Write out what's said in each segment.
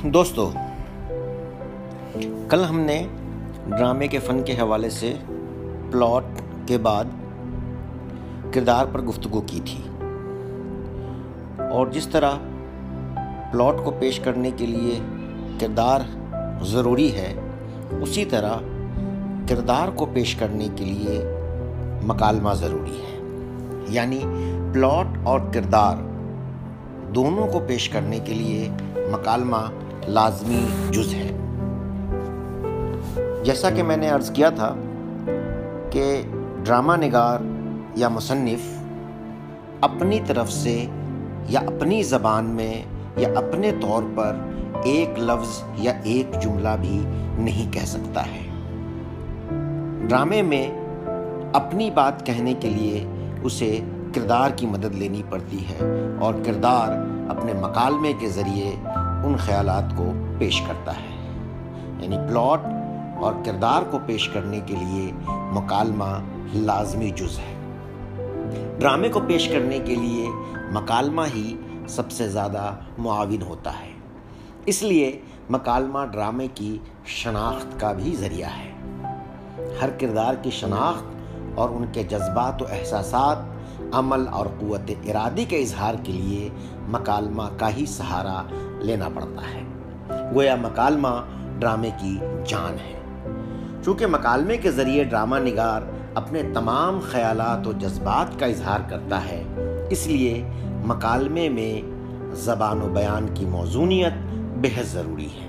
دوستو، کل ہم نے ڈرامے کے فن کے حوالے سے پلاٹ کے بعد کردار پر گفتگو کی تھی، اور جس طرح پلاٹ کو پیش کرنے کے لیے کردار ضروری ہے، اسی طرح کردار کو پیش کرنے کے لیے مکالمہ ضروری ہے۔ یعنی پلاٹ اور کردار دونوں کو پیش کرنے کے لیے مکالمہ لازمی جز ہے۔ جیسا کہ میں نے عرض کیا تھا کہ ڈرامہ نگار یا مصنف اپنی طرف سے یا اپنی زبان میں یا اپنے طور پر ایک لفظ یا ایک جملہ بھی نہیں کہہ سکتا ہے۔ ڈرامے میں اپنی بات کہنے کے لیے اسے کردار کی مدد لینی پڑتی ہے، اور کردار اپنے مکالمے کے ذریعے ان خیالات کو پیش کرتا ہے۔ یعنی پلاٹ اور کردار کو پیش کرنے کے لیے مکالمہ لازمی جز ہے۔ ڈرامے کو پیش کرنے کے لیے مکالمہ ہی سب سے زیادہ معاون ہوتا ہے، اس لیے مکالمہ ڈرامے کی شناخت کا بھی ذریعہ ہے۔ ہر کردار کی شناخت اور ان کے جذبات و احساسات، عمل اور قوت ارادی کے اظہار کے لیے مکالمہ کا ہی سہارا لینا پڑتا ہے۔ گویا مکالمہ ڈرامے کی جان ہے۔ چونکہ مکالمے کے ذریعے ڈرامہ نگار اپنے تمام خیالات و جذبات کا اظہار کرتا ہے، اس لیے مکالمے میں زبان و بیان کی موزونیت بہت ضروری ہے۔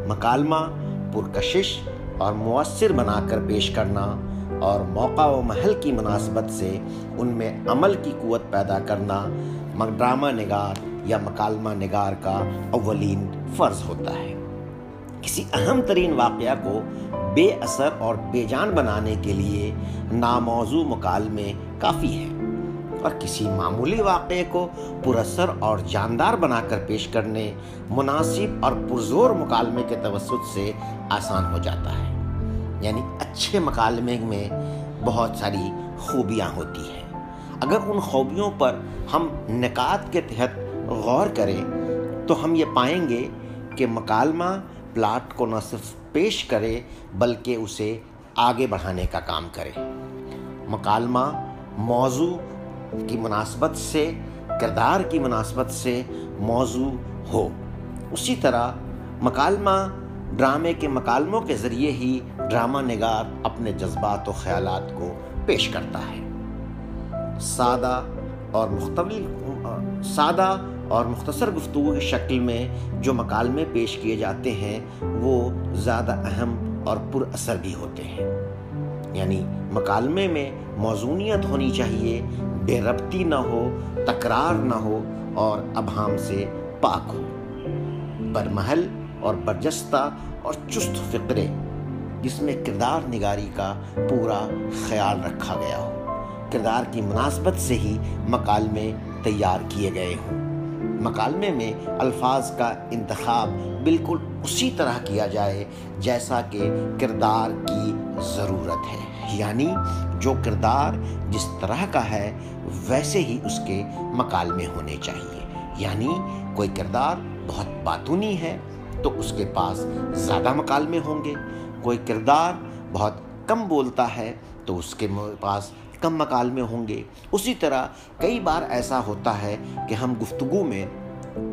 مکالمہ پرکشش اور مؤثر بنا کر پیش کرنا اور موقع و محل کی مناسبت سے ان میں عمل کی قوت پیدا کرنا ڈرامہ نگار یا مکالمہ نگار کا اولین فرض ہوتا ہے۔ کسی اہم ترین واقعہ کو بے اثر اور بے جان بنانے کے لیے ناموضوع مکالمے کافی ہیں، اور کسی معمولی واقعے کو پر اثر اور جاندار بنا کر پیش کرنے مناسب اور پرزور مکالمے کے توسط سے آسان ہو جاتا ہے۔ یعنی اچھے مکالمے میں بہت ساری خوبیاں ہوتی ہیں۔ اگر ان خوبیوں پر ہم نکات کے تحت غور کریں تو ہم یہ پائیں گے کہ مکالمہ پلاٹ کو نہ صرف پیش کرے بلکہ اسے آگے بڑھانے کا کام کرے۔ مکالمہ موضوع کی مناسبت سے، کردار کی مناسبت سے موضوع ہو، اسی طرح مکالمہ ڈرامے کے مکالموں کے ذریعے ہی ڈرامہ نگار اپنے جذبات و خیالات کو پیش کرتا ہے۔ سادہ اور مختصر گفتگو کی شکل میں جو مکالمے پیش کیے جاتے ہیں وہ زیادہ اہم اور پر اثر بھی ہوتے ہیں۔ یعنی مکالمے میں موزونیت ہونی چاہیے، بے ربطی نہ ہو، تکرار نہ ہو اور ابہام سے پاک ہو، برمحل اور برجستہ اور چست فقرے جس میں کردار نگاری کا پورا خیال رکھا گیا ہو، کردار کی مناسبت سے ہی مکالمے تیار کیے گئے ہوں۔ مکالمے میں الفاظ کا انتخاب بالکل اسی طرح کیا جائے جیسا کہ کردار کی ضرورت ہے۔ یعنی جو کردار جس طرح کا ہے ویسے ہی اس کے مکالمے ہونے چاہیے۔ یعنی کوئی کردار بہت باتونی ہے تو اس کے پاس زیادہ مکالمے ہوں گے، کوئی کردار بہت کم بولتا ہے تو اس کے پاس کم مکالمے ہوں گے۔ اسی طرح کئی بار ایسا ہوتا ہے کہ ہم گفتگو میں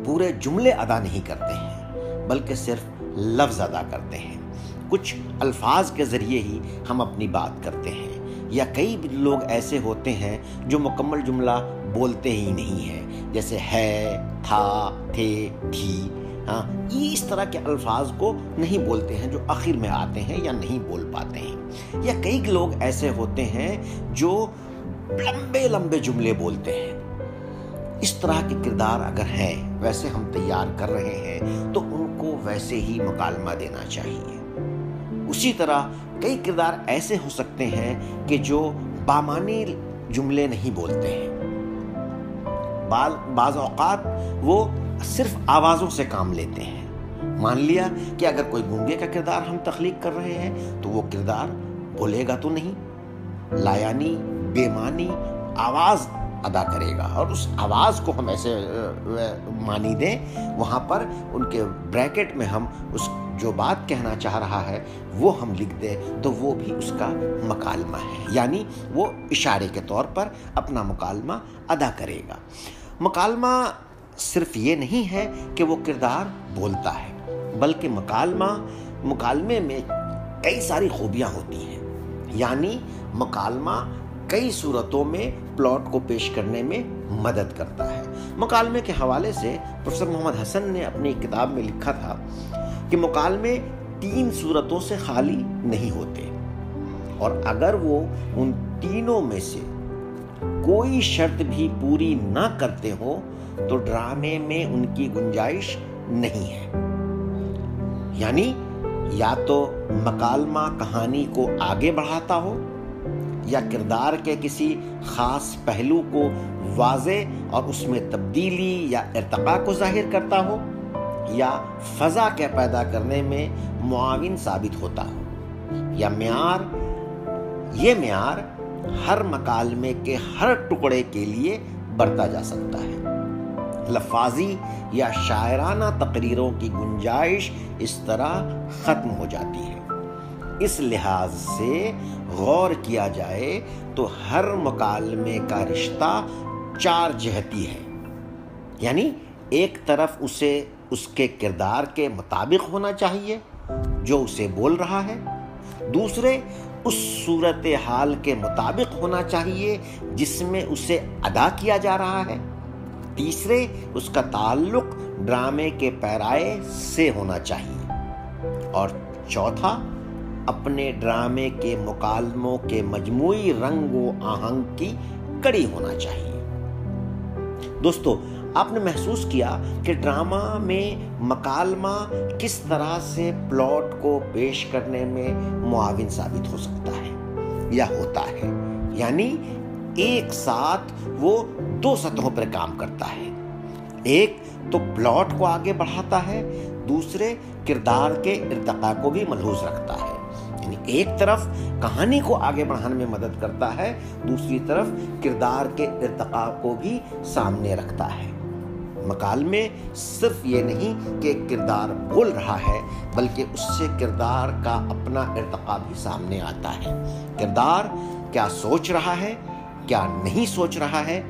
پورے جملے ادا نہیں کرتے ہیں بلکہ صرف لفظ ادا کرتے ہیں، کچھ الفاظ کے ذریعے ہی ہم اپنی بات کرتے ہیں، یا کئی لوگ ایسے ہوتے ہیں جو مکمل جملہ بولتے ہی نہیں ہیں، جیسے ہے، تھا، تھے، تھی، یہ اس طرح کے الفاظ کو نہیں بولتے ہیں جو آخر میں آتے ہیں یا نہیں بول پاتے ہیں۔ یا کئی لوگ ایسے ہوتے ہیں جو لمبے لمبے جملے بولتے ہیں۔ اس طرح کے کردار اگر ہیں، ویسے ہم تیار کر رہے ہیں تو ان کو ویسے ہی مکالمہ دینا چاہیے۔ اسی طرح کئی کردار ایسے ہو سکتے ہیں کہ جو بامعنی جملے نہیں بولتے ہیں، بعض اوقات وہ صرف آوازوں سے کام لیتے ہیں۔ مان لیا کہ اگر کوئی گونگے کا کردار ہم تخلیق کر رہے ہیں تو وہ کردار بولے گا تو نہیں، لایعنی، بے معنی آواز ادا کرے گا، اور اس آواز کو ہم ایسے معنی دیں، وہاں پر ان کے بریکٹ میں ہم اس جو بات کہنا چاہ رہا ہے وہ ہم لکھ دیں تو وہ بھی اس کا مکالمہ ہے، یعنی وہ اشارے کے طور پر اپنا مکالمہ ادا کرے گا۔ مکالمہ صرف یہ نہیں ہے کہ وہ کردار بولتا ہے، بلکہ مکالمے میں کئی ساری خوبیاں ہوتی ہیں، یعنی مکالمہ کئی صورتوں میں پلاٹ کو پیش کرنے میں مدد کرتا ہے۔ مکالمے کے حوالے سے پروفیسر محمد حسن نے اپنی کتاب میں لکھا تھا کہ مکالمے 3 صورتوں سے خالی نہیں ہوتے، اور اگر وہ ان تینوں میں سے کوئی شرط بھی پوری نہ کرتے ہو تو ڈرامے میں ان کی گنجائش نہیں ہے۔ یعنی یا تو مکالمہ کہانی کو آگے بڑھاتا ہو، یا کردار کے کسی خاص پہلو کو واضح اور اس میں تبدیلی یا ارتقاء کو ظاہر کرتا ہو، یا فضا کے پیدا کرنے میں معاون ثابت ہوتا ہو، یا یہ معیار ہر مکالمے کے ہر ٹکڑے کے لیے برتا جا سکتا ہے۔ لفاظی یا شاعرانہ تقریروں کی گنجائش اس طرح ختم ہو جاتی ہے۔ اس لحاظ سے غور کیا جائے تو ہر مکالمے کا رشتہ 4 جہتی ہے، یعنی ایک طرف اسے اس کے کردار کے مطابق ہونا چاہیے جو اسے بول رہا ہے، دوسرے اس صورتحال کے مطابق ہونا چاہیے جس میں اسے ادا کیا جا رہا ہے، تیسرے اس کا تعلق ڈرامے کے پیرائے سے ہونا چاہیے، اور چوتھا اپنے ڈرامے کے مکالموں کے مجموعی رنگ و آہنگ کی کڑی ہونا چاہیے۔ دوستو، آپ نے محسوس کیا کہ ڈرامہ میں مکالمہ کس طرح سے پلاٹ کو پیش کرنے میں معاون ثابت ہو سکتا ہے یا ہوتا ہے، یعنی ایک ساتھ وہ 2 سطحوں پر کام کرتا ہے۔ ایک تو پلاٹ کو آگے بڑھاتا ہے، دوسرے کردار کے ارتقاء کو بھی ملحوظ رکھتا ہے، یعنی ایک طرف کہانی کو آگے بڑھانے میں مدد کرتا ہے، دوسری طرف کردار کے ارتقاء کو بھی سامنے رکھتا ہے۔ مکالمے صرف یہ نہیں کہ کردار بول رہا ہے، بلکہ اس سے کردار کا اپنا ارتقاء بھی سامنے آتا ہے۔ کردار کیا سوچ رہا ہے، کیا نہیں سوچ رہا ہے،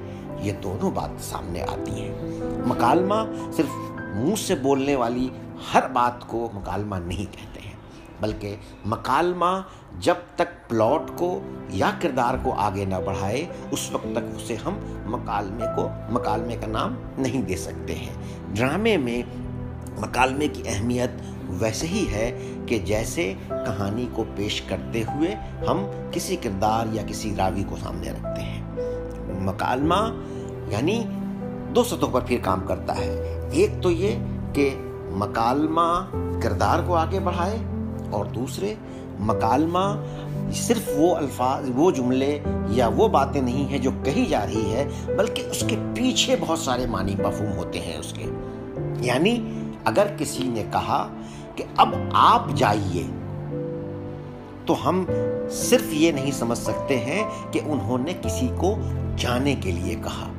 یہ دونوں بات سامنے آتی ہیں۔ مکالمہ صرف منہ سے بولنے والی ہر بات کو مکالمہ نہیں کہتے ہیں، بلکہ مکالمہ جب تک پلاٹ کو یا کردار کو آگے نہ بڑھائے اس وقت تک اسے ہم مکالمے کا نام نہیں دے سکتے ہیں۔ ڈرامے میں مکالمے کی اہمیت ویسے ہی ہے کہ جیسے کہانی کو پیش کرتے ہوئے ہم کسی کردار یا کسی راوی کو سامنے رکھتے ہیں۔ مکالمہ یعنی 2 سطحوں پر پھر کام کرتا ہے۔ ایک تو یہ کہ مکالمہ کردار کو آگے بڑھائے، اور دوسرے مکالمہ صرف وہ الفاظ، وہ جملے یا وہ باتیں نہیں ہیں جو کہی جا رہی ہے، بلکہ اس کے پیچھے بہت سارے معنی مفہوم ہوتے ہیں اس کے۔ یعنی اگر کسی نے کہا کہ اب آپ جائیے، تو ہم صرف یہ نہیں سمجھ سکتے ہیں کہ انہوں نے کسی کو جانے کے لیے کہا،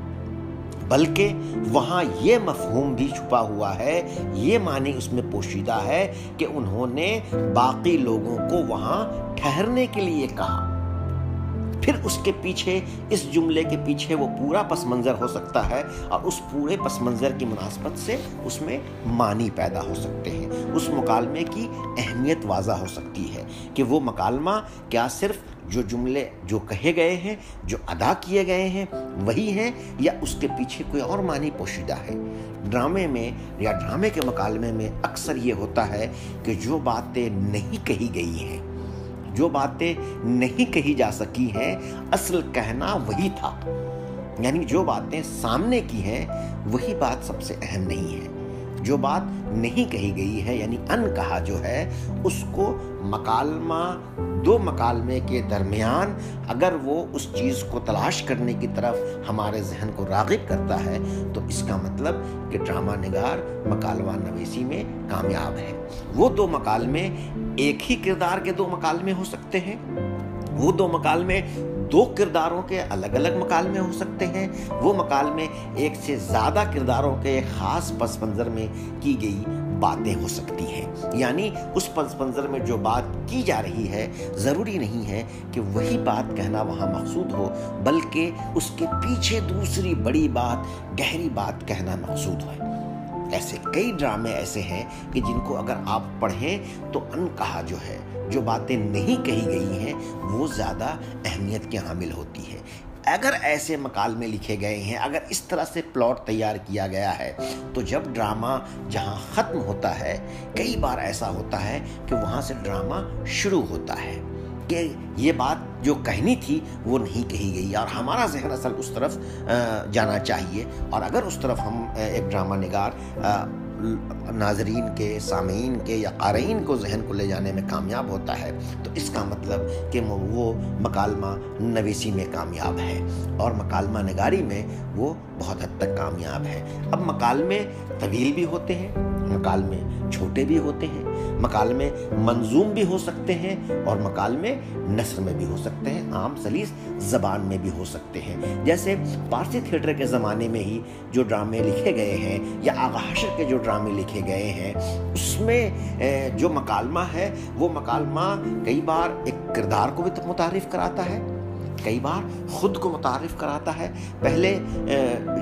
بلکہ وہاں یہ مفہوم بھی چھپا ہوا ہے، یہ معنی اس میں پوشیدہ ہے کہ انہوں نے باقی لوگوں کو وہاں ٹھہرنے کے لیے کہا۔ پھر اس کے پیچھے، اس جملے کے پیچھے وہ پورا پس منظر ہو سکتا ہے، اور اس پورے پس منظر کی مناسبت سے اس میں معنی پیدا ہو سکتے ہیں، اس مکالمے کی اہمیت واضح ہو سکتی ہے کہ وہ مکالمہ کیا صرف جو جملے جو کہے گئے ہیں، جو ادا کیے گئے ہیں وہی ہیں، یا اس کے پیچھے کوئی اور معنی پوشیدہ ہے۔ ڈرامے میں یا ڈرامے کے مکالمے میں اکثر یہ ہوتا ہے کہ جو باتیں نہیں کہی گئی ہیں، جو باتیں نہیں کہی جا سکی ہیں، اصل کہنا وہی تھا، یعنی جو باتیں سامنے کی ہیں وہی بات سب سے اہم نہیں ہے۔ جو بات نہیں کہی گئی ہے یعنی ان کہا جو ہے، اس کو مکالمہ 2 مکالمے کے درمیان اگر وہ اس چیز کو تلاش کرنے کی طرف ہمارے ذہن کو راغب کرتا ہے تو اس کا مطلب کہ ڈرامہ نگار مکالمہ نویسی میں کامیاب ہے۔ وہ 2 مکالمے ایک ہی کردار کے 2 مکالمے ہو سکتے ہیں، وہ 2 مکالمے دو کرداروں کے الگ الگ مکالمے ہو سکتے ہیں، وہ مکالمے ایک سے زیادہ کرداروں کے خاص پس منظر میں کی گئی باتیں ہو سکتی ہیں۔ یعنی اس پس منظر میں جو بات کی جا رہی ہے ضروری نہیں ہے کہ وہی بات کہنا وہاں مقصود ہو، بلکہ اس کے پیچھے دوسری بڑی بات، گہری بات کہنا مقصود ہے۔ ایسے کئی ڈرامے ایسے ہیں کہ جن کو اگر آپ پڑھیں تو ان کہا جو ہے، جو باتیں نہیں کہی گئی ہیں وہ زیادہ اہمیت کے حامل ہوتی ہے۔ اگر ایسے مکالمے لکھے گئے ہیں، اگر اس طرح سے پلاٹ تیار کیا گیا ہے، تو جب ڈرامہ جہاں ختم ہوتا ہے، کئی بار ایسا ہوتا ہے کہ وہاں سے ڈرامہ شروع ہوتا ہے کہ یہ بات جو کہنی تھی وہ نہیں کہی گئی، اور ہمارا ذہن اصل اس طرف جانا چاہیے۔ اور اگر اس طرف ہم ایک ڈرامہ نگار ناظرین کے، سامعین کے یا قارئین کو ذہن کو لے جانے میں کامیاب ہوتا ہے، تو اس کا مطلب کہ وہ مکالمہ نویسی میں کامیاب ہے، اور مکالمہ نگاری میں وہ بہت حد تک کامیاب ہے۔ اب مکالمے طویل بھی ہوتے ہیں، مکالمے چھوٹے بھی ہوتے ہیں، مکالمے منظوم بھی ہو سکتے ہیں، اور مکالمے نثر میں بھی ہو سکتے ہیں، عام سلیس زبان میں بھی ہو سکتے ہیں۔ جیسے پارسی تھیٹر کے زمانے میں ہی جو ڈرامے لکھے گئے ہیں، یا آغا حشر کے جو ڈرامے لکھے گئے ہیں، اس میں جو مکالمہ ہے وہ مکالمہ کئی بار ایک کردار کو بھی متعارف کراتا ہے، کئی بار خود کو متعارف کراتا ہے۔ پہلے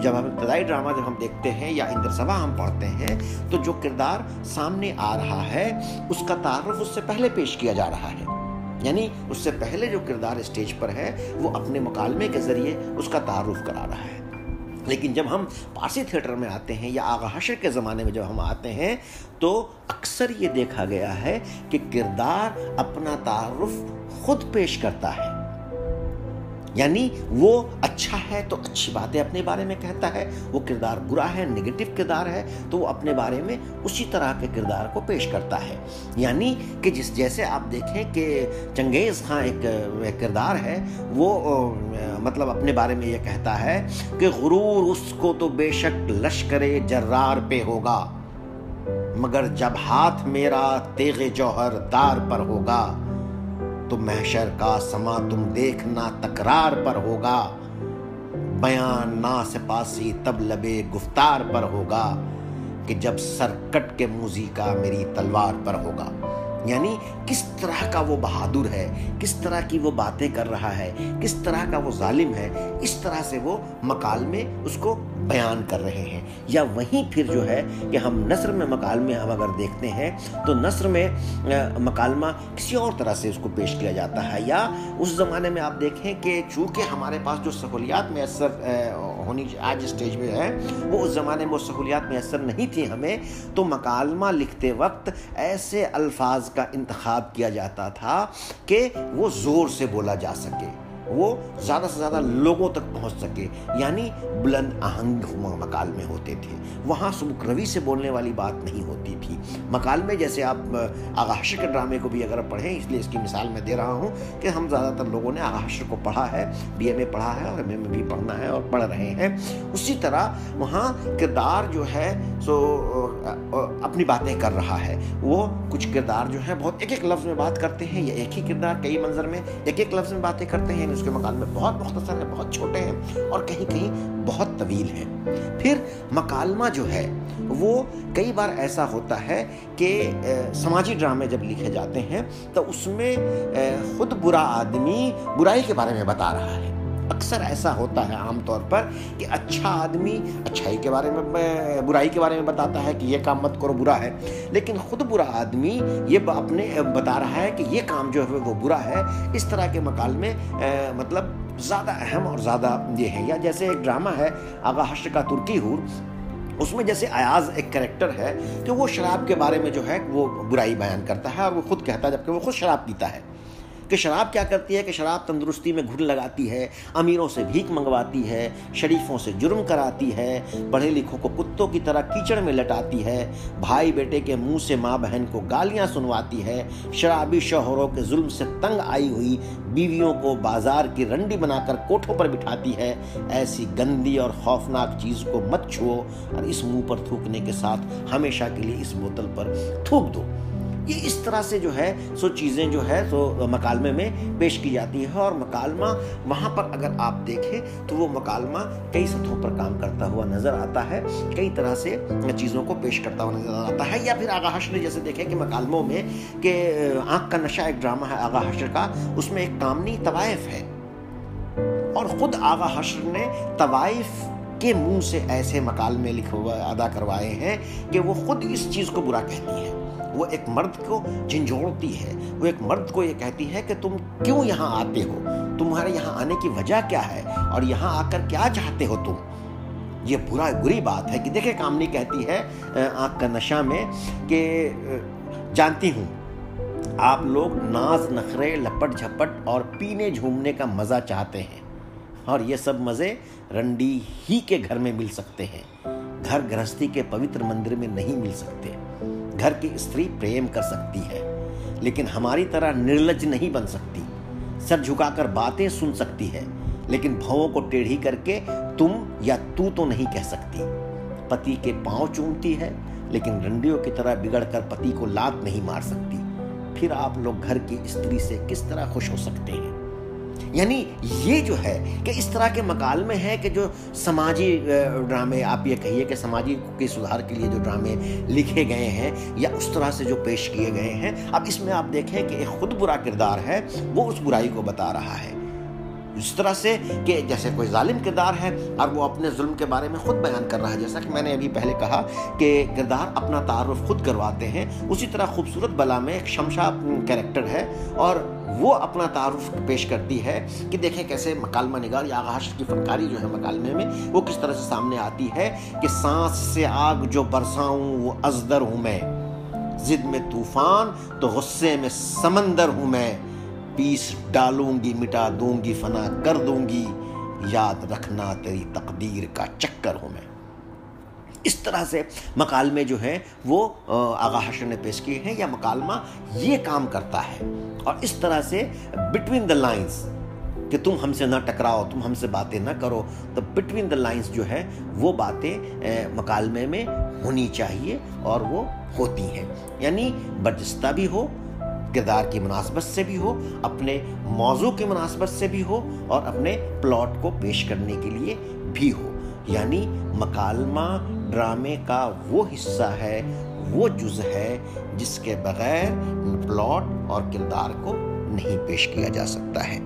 جب ہم ابتدائی ڈرامہ جب ہم دیکھتے ہیں یا اندر سبا ہم پڑھتے ہیں، تو جو کردار سامنے آ رہا ہے اس کا تعارف اس سے پہلے پیش کیا جا رہا ہے، یعنی اس سے پہلے جو کردار اسٹیج پر ہے وہ اپنے مکالمے کے ذریعے اس کا تعارف کرا رہا ہے۔ لیکن جب ہم پارسی تھیٹر میں آتے ہیں یا آغا حشر کے زمانے میں جب ہم آتے ہیں، تو اکثر یہ دیکھا گیا ہے کہ کردار اپنا تعارف خود پیش کرتا ہے، یعنی وہ اچھا ہے تو اچھی باتیں اپنے بارے میں کہتا ہے، وہ کردار برا ہے، نگیٹو کردار ہے تو وہ اپنے بارے میں اسی طرح کے کردار کو پیش کرتا ہے۔ یعنی کہ جیسے آپ دیکھیں کہ چنگیز خان ایک کردار ہے، وہ مطلب اپنے بارے میں یہ کہتا ہے کہ غرور اس کو تو بے شک لشکر جرار پہ ہوگا، مگر جب ہاتھ میرا تیغ جوہر دار پر ہوگا، تو محشر کا سما تم دیکھنا تکرار پر ہوگا، بیان نا سپاسی تب لبے گفتار پر ہوگا، کہ جب سر کٹ کے موذی کا میری تلوار پر ہوگا۔ یعنی کس طرح کا وہ بہادر ہے، کس طرح کی وہ باتیں کر رہا ہے، کس طرح کا وہ ظالم ہے، اس طرح سے وہ مکالمے اس کو بیان کر رہے ہیں۔ یا وہیں پھر جو ہے کہ ہم نثر میں مکالمے ہم اگر دیکھتے ہیں تو نثر میں مکالمہ کسی اور طرح سے اس کو پیش کیا جاتا ہے، یا اس زمانے میں آپ دیکھیں کہ چونکہ ہمارے پاس جو سہولیات میسر ہونی آج اسٹیج پہ ہے، وہ اس زمانے میں وہ سہولیات میسر نہیں تھی ہمیں، تو مکالمہ لکھتے وقت ایسے الفاظ کا انتخاب کیا جاتا تھا کہ وہ زور سے بولا جا سکے، وہ زیادہ سے زیادہ لوگوں تک پہنچ سکے، یعنی بلند آہنگ مکالمے ہوتے تھے، وہاں سبک روی سے بولنے والی بات نہیں ہوتی تھی۔ مکالمے جیسے آپ آغا حشر کے ڈرامے کو بھی اگر پڑھیں، اس لیے اس کی مثال میں دے رہا ہوں کہ ہم زیادہ تر لوگوں نے آغا حشر کو پڑھا ہے، بی اے میں پڑھا ہے اور ایم اے میں بھی پڑھنا ہے اور پڑھ رہے ہیں، اسی طرح وہاں کردار جو ہے سو اپنی باتیں کر رہا ہے۔ وہ کچھ کردار جو ہیں بہت ایک ایک لفظ میں بات کرتے ہیں، یا ایک ہی کردار کئی منظر میں ایک ایک لفظ میں باتیں کرتے ہیں، اس کے مکالمے بہت مختصر ہیں، بہت چھوٹے ہیں، اور کہیں کہیں بہت طویل ہیں۔ پھر مکالمہ جو ہے وہ کئی بار ایسا ہوتا ہے کہ سماجی ڈرامے جب لکھے جاتے ہیں تو اس میں خود برا آدمی برائی کے بارے میں بتا رہا ہے۔ اکثر ایسا ہوتا ہے عام طور پر کہ اچھا آدمی اچھائی کے بارے میں، برائی کے بارے میں بتاتا ہے کہ یہ کام مت کرو برا ہے، لیکن خود برا آدمی یہ اپنے بتا رہا ہے کہ یہ کام جو ہے وہ برا ہے۔ اس طرح کے مکالمے مطلب زیادہ اہم اور زیادہ یہ ہیں۔ یا جیسے ایک ڈرامہ ہے آغا حشر کا ترکی ہور، اس میں جیسے ایاز ایک کریکٹر ہے کہ وہ شراب کے بارے میں جو ہے وہ برائی بیان کرتا ہے، اور وہ خود کہتا ہے جبکہ وہ خود شراب پیتا ہے کہ شراب کیا کرتی ہے، کہ شراب تندرستی میں گھن لگاتی ہے، امیروں سے بھیک منگواتی ہے، شریفوں سے جرم کراتی ہے، پڑھے لکھوں کو کتوں کی طرح کیچڑ میں لٹاتی ہے، بھائی بیٹے کے منہ سے ماں بہن کو گالیاں سنواتی ہے، شرابی شوہروں کے ظلم سے تنگ آئی ہوئی بیویوں کو بازار کی رنڈی بنا کر کوٹھوں پر بٹھاتی ہے۔ ایسی گندی اور خوفناک چیز کو مت چھوؤ، اور اس منہ پر تھوکنے کے ساتھ ہمیشہ کے لیے اس بوتل پر تھوک دو۔ یہ اس طرح سے جو ہے سو چیزیں جو ہے سو مکالمے میں پیش کی جاتی ہے، اور مکالمہ وہاں پر اگر آپ دیکھیں تو وہ مکالمہ کئی سطحوں پر کام کرتا ہوا نظر آتا ہے، کئی طرح سے چیزوں کو پیش کرتا ہوا نظر آتا ہے۔ یا پھر آغا حشر جیسے دیکھیں کہ مکالموں میں کہ آنکھ کا نشہ ایک ڈرامہ ہے آغا حشر کا، اس میں ایک کامنی طوائف ہے، اور خود آغا حشر نے طوائف کے منہ سے ایسے مکالمے ادا کروائے ہیں کہ وہ خود اس چیز کو برا کہتی ہے۔ وہ ایک مرد کو جھنجھوڑتی ہے، وہ ایک مرد کو یہ کہتی ہے کہ تم کیوں یہاں آتے ہو، تمہارے یہاں آنے کی وجہ کیا ہے، اور یہاں آ کر کیا چاہتے ہو تم۔ یہ بری بات ہے کہ دیکھیں کامنی کہتی ہے آنکھ کا نشہ میں کہ جانتی ہوں آپ لوگ ناز نخرے لپٹ جھپٹ اور پینے جھومنے کا مزہ چاہتے ہیں، اور یہ سب مزے رنڈی ہی کے گھر میں مل سکتے ہیں، گھر گرہستی کے پوتر مندر میں نہیں مل سکتے۔ گھر کی استری پریم کر سکتی ہے لیکن ہماری طرح نرلج نہیں بن سکتی، سر جھکا کر باتیں سن سکتی ہے لیکن بھووں کو ٹیڑھی کر کے تم یا تو نہیں کہہ سکتی، پتی کے پاؤں چومتی ہے لیکن رنڈیوں کی طرح بگڑ کر پتی کو لات نہیں مار سکتی۔ پھر آپ لوگ گھر کی استری سے کس طرح خوش ہو سکتے ہیں؟ یعنی یہ جو ہے کہ اس طرح کے مکالمے ہیں کہ جو سماجی ڈرامے، آپ یہ کہیے کہ سماجی کے سدھار کے لیے جو ڈرامے لکھے گئے ہیں یا اس طرح سے جو پیش کیے گئے ہیں، اب اس میں آپ دیکھیں کہ ایک خود برا کردار ہے، وہ اس برائی کو بتا رہا ہے، اس طرح سے کہ جیسے کوئی ظالم کردار ہے اور وہ اپنے ظلم کے بارے میں خود بیان کر رہا ہے، جیسا کہ میں نے ابھی پہلے کہا کہ کردار اپنا تعارف خود کرواتے ہیں، اسی طرح خوبصورت بلا میں ایک شمشا کیریکٹر ہے اور وہ اپنا تعارف پیش کرتی ہے کہ دیکھیں کیسے مکالمہ نگار یا آغا حشر کی فنکاری جو ہے مکالمے میں وہ کس طرح سے سامنے آتی ہے کہ سانس سے آگ جو برساؤں وہ ازدر ہوں میں، ضد میں طوفان تو غصے میں سمندر ہوں میں، پیس ڈالوں گی مٹا دوں گی فنا کر دوں گی، یاد رکھنا تیری تقدیر کا چکر ہوں میں۔ اس طرح سے مکالمے جو ہیں وہ آغا حشر نے پیش کیے ہیں، یا مکالمہ یہ کام کرتا ہے، اور اس طرح سے بٹوین دا لائنز کہ تم ہم سے نہ ٹکراؤ، تم ہم سے باتیں نہ کرو، تو بٹوین دا لائنز جو ہے وہ باتیں مکالمے میں ہونی چاہیے اور وہ ہوتی ہیں، یعنی برجستہ بھی ہو، کردار کی مناسبت سے بھی ہو، اپنے موضوع کی مناسبت سے بھی ہو، اور اپنے پلاٹ کو پیش کرنے کے لیے بھی ہو۔ یعنی مکالمہ ڈرامے کا وہ حصہ ہے، وہ جز ہے جس کے بغیر پلاٹ اور کردار کو نہیں پیش کیا جا سکتا ہے۔